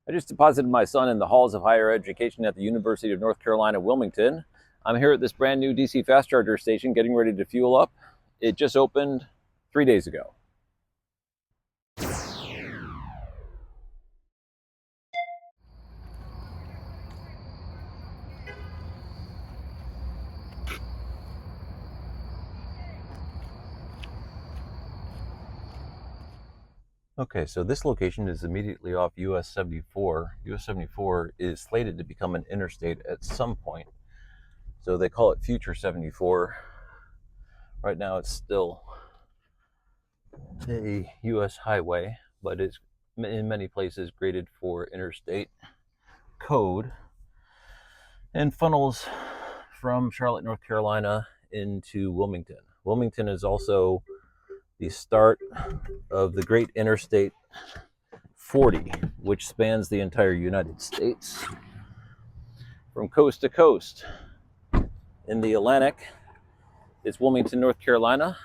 I just deposited my son in the halls of higher education at the University of North Carolina, Wilmington. I'm here at this brand new DC fast charger station getting ready to fuel up. It just opened 3 days ago. Okay, so this location is immediately off US 74. US 74 is slated to become an interstate at some point. So they call it Future 74. Right now it's still a US highway, but it's in many places graded for interstate code and funnels from Charlotte, North Carolina into Wilmington. Wilmington is also the start of the Great Interstate 40, which spans the entire United States from coast to coast. In the Atlantic, it's Wilmington, North Carolina,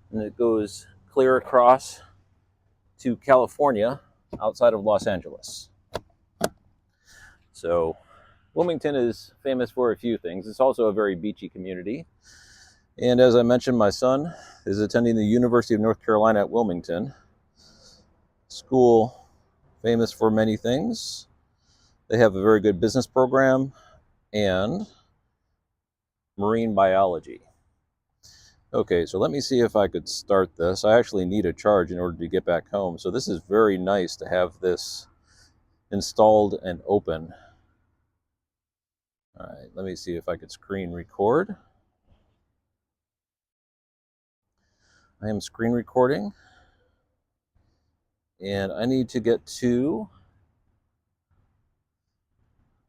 and it goes clear across to California outside of Los Angeles. So Wilmington is famous for a few things. It's also a very beachy community. And as I mentioned, my son is attending the University of North Carolina at Wilmington. School famous for many things. They have a very good business program and marine biology. Okay, so let me see if I could start this. I actually need a charge in order to get back home. So this is very nice to have this installed and open. All right, let me see if I could screen record. I am screen recording. And I need to get to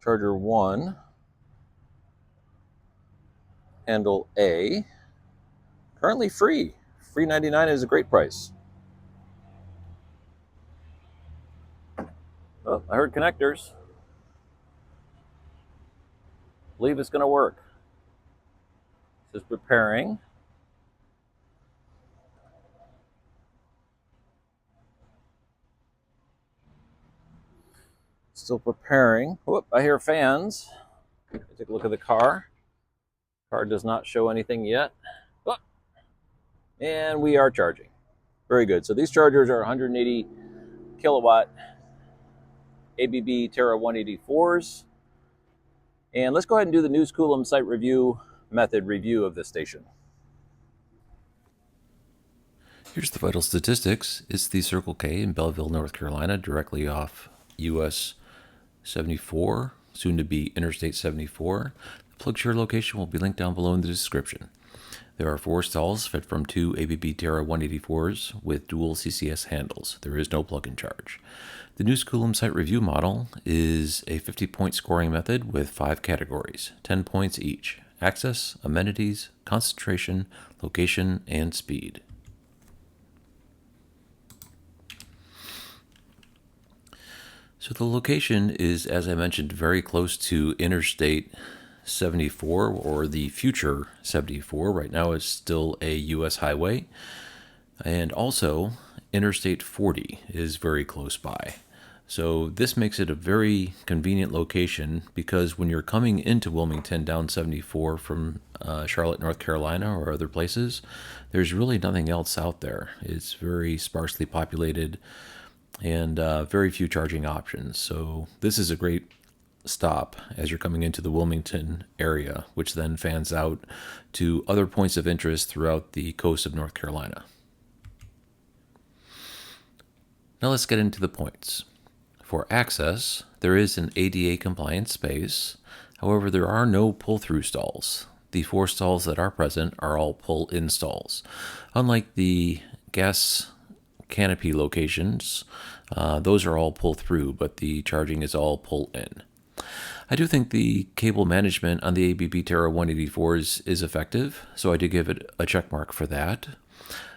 charger 1, handle A. Currently free. Free 99 is a great price. Oh, I heard connectors. Believe it's going to work. This is preparing. Still preparing. Whoop, I hear fans. Take a look at the car. Car does not show anything yet. Oh, and we are charging. Very good. So these chargers are 180 kilowatt ABB Terra 184s. And let's go ahead and do the News Coolum site review method review of this station. Here's the vital statistics. It's the Circle K in Belleville, North Carolina, directly off US 74, soon to be Interstate 74. The plug share location will be linked down below in the description. There are 4 stalls fed from 2 ABB Terra 184s with dual CCS handles. There is no plug-in charge. The News Coolum site review model is a 50-point scoring method with 5 categories, 10 points each: access, amenities, concentration, location, and speed. So the location is, as I mentioned, very close to Interstate 74, or the future 74. Right now it's still a U.S. highway. And also Interstate 40 is very close by. So this makes it a very convenient location, because when you're coming into Wilmington down 74 from Charlotte, North Carolina, or other places, there's really nothing else out there. It's very sparsely populated and very few charging options. So this is a great stop as you're coming into the Wilmington area, which then fans out to other points of interest throughout the coast of North Carolina. Now let's get into the points. For access, there is an ADA compliant space. However, there are no pull-through stalls. The 4 stalls that are present are all pull-in stalls. Unlike the gas canopy locations, those are all pull-through, but the charging is all pull-in. I do think the cable management on the ABB Terra 184s is effective, so I did give it a check mark for that.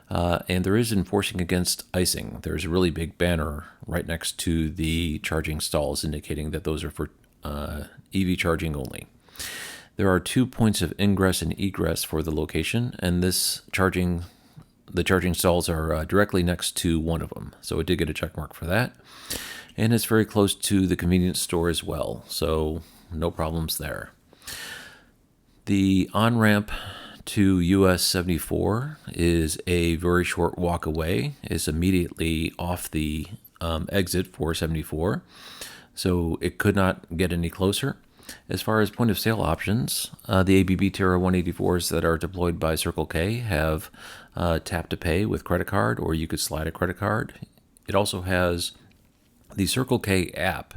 And there is enforcing against icing. There's a really big banner right next to the charging stalls indicating that those are for EV charging only. There are 2 points of ingress and egress for the location, and this charging the charging stalls are directly next to one of them, so it did get a check mark for that. And it's very close to the convenience store as well, so no problems there. The on-ramp to US 74 is a very short walk away. It's immediately off the exit for 74, so it could not get any closer. As far as point of sale options, the ABB Terra 184s that are deployed by Circle K have tap to pay with credit card, or you could slide a credit card. It also has the Circle K app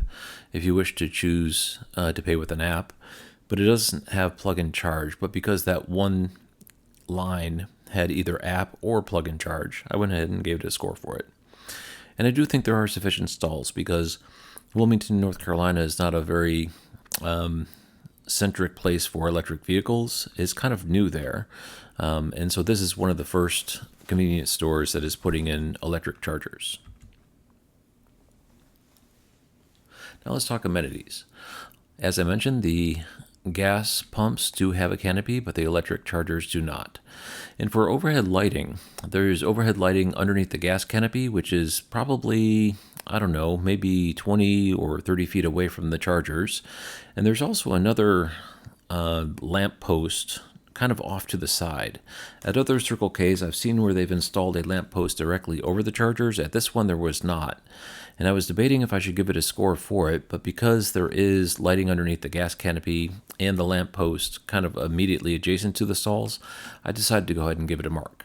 if you wish to choose to pay with an app, but it doesn't have plug-in charge. But because that one line had either app or plug-in charge, I went ahead and gave it a score for it. And I do think there are sufficient stalls because Wilmington, North Carolina is not a very centric place for electric vehicles. It's kind of new there. And so this is one of the first convenience stores that is putting in electric chargers. Now let's talk amenities. As I mentioned, the gas pumps do have a canopy, but the electric chargers do not. And for overhead lighting, there's overhead lighting underneath the gas canopy, which is probably, I don't know, maybe 20 or 30 feet away from the chargers. And there's also another lamp post kind of off to the side. At other Circle Ks, I've seen where they've installed a lamp post directly over the chargers. At this one, there was not. And I was debating if I should give it a score for it, but because there is lighting underneath the gas canopy and the lamp post kind of immediately adjacent to the stalls, I decided to go ahead and give it a mark.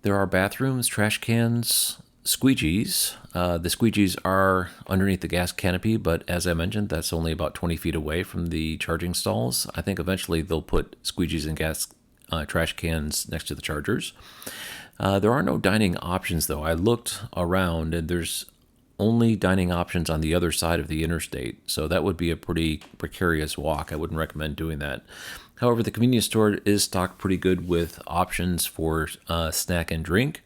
There are bathrooms, trash cans, squeegees. The squeegees are underneath the gas canopy, but as I mentioned, that's only about 20 feet away from the charging stalls. I think eventually they'll put squeegees and gas trash cans next to the chargers. There are no dining options, though. I looked around, and there's only dining options on the other side of the interstate, so that would be a pretty precarious walk. I wouldn't recommend doing that. However, the convenience store is stocked pretty good with options for snack and drink.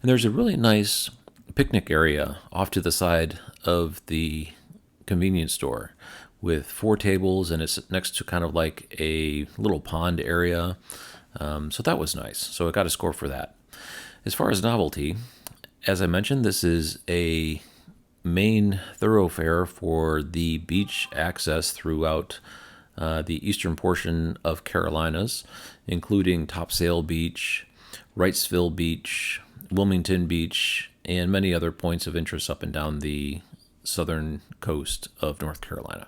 And there's a really nice picnic area off to the side of the convenience store with 4 tables, and it's next to kind of like a little pond area. So that was nice. So I got a score for that. As far as novelty, as I mentioned, this is a main thoroughfare for the beach access throughout the eastern portion of Carolinas, including Topsail Beach, Wrightsville Beach, Wilmington Beach, and many other points of interest up and down the southern coast of North Carolina.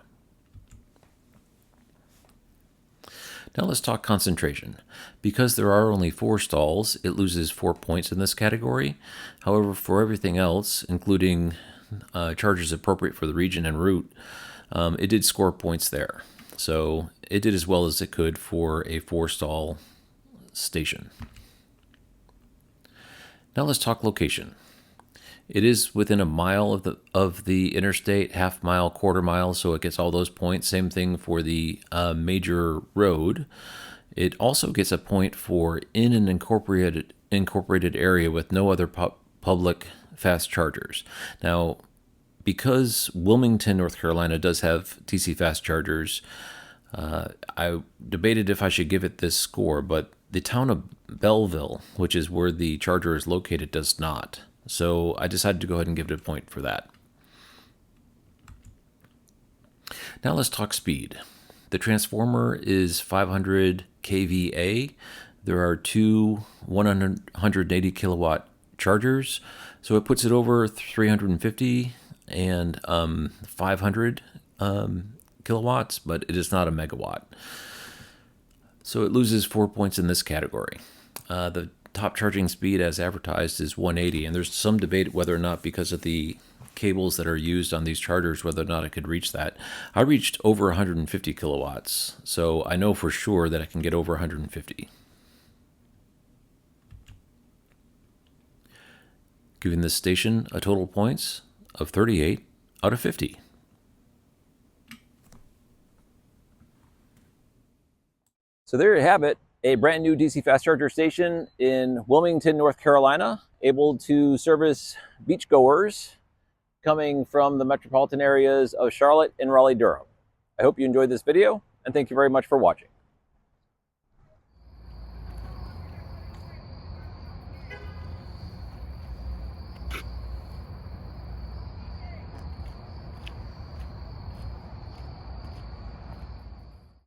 Now let's talk concentration. Because there are only 4 stalls, it loses 4 points in this category. However, for everything else, including charges appropriate for the region and route, it did score points there. So it did as well as it could for a 4-stall station. Now let's talk location. It is within a mile of the interstate, half mile, quarter mile, so it gets all those points. Same thing for the major road. It also gets a point for in an incorporated area with no other public fast chargers. Now, because Wilmington, North Carolina does have DC fast chargers, I debated if I should give it this score, but the town of Belleville, which is where the charger is located, does not. So I decided to go ahead and give it a point for that. Now let's talk speed. The transformer is 500 kVA. There are 2 180 kilowatt chargers, so it puts it over 350 and 500 kilowatts, but it is not a megawatt. So it loses 4 points in this category. The top charging speed as advertised is 180, and there's some debate whether or not, because of the cables that are used on these chargers, whether or not I could reach that. I reached over 150 kilowatts, so I know for sure that I can get over 150. Giving this station a total points of 38 out of 50. So there you have it, a brand new DC fast charger station in Wilmington, North Carolina, able to service beachgoers coming from the metropolitan areas of Charlotte and Raleigh-Durham. I hope you enjoyed this video, and thank you very much for watching.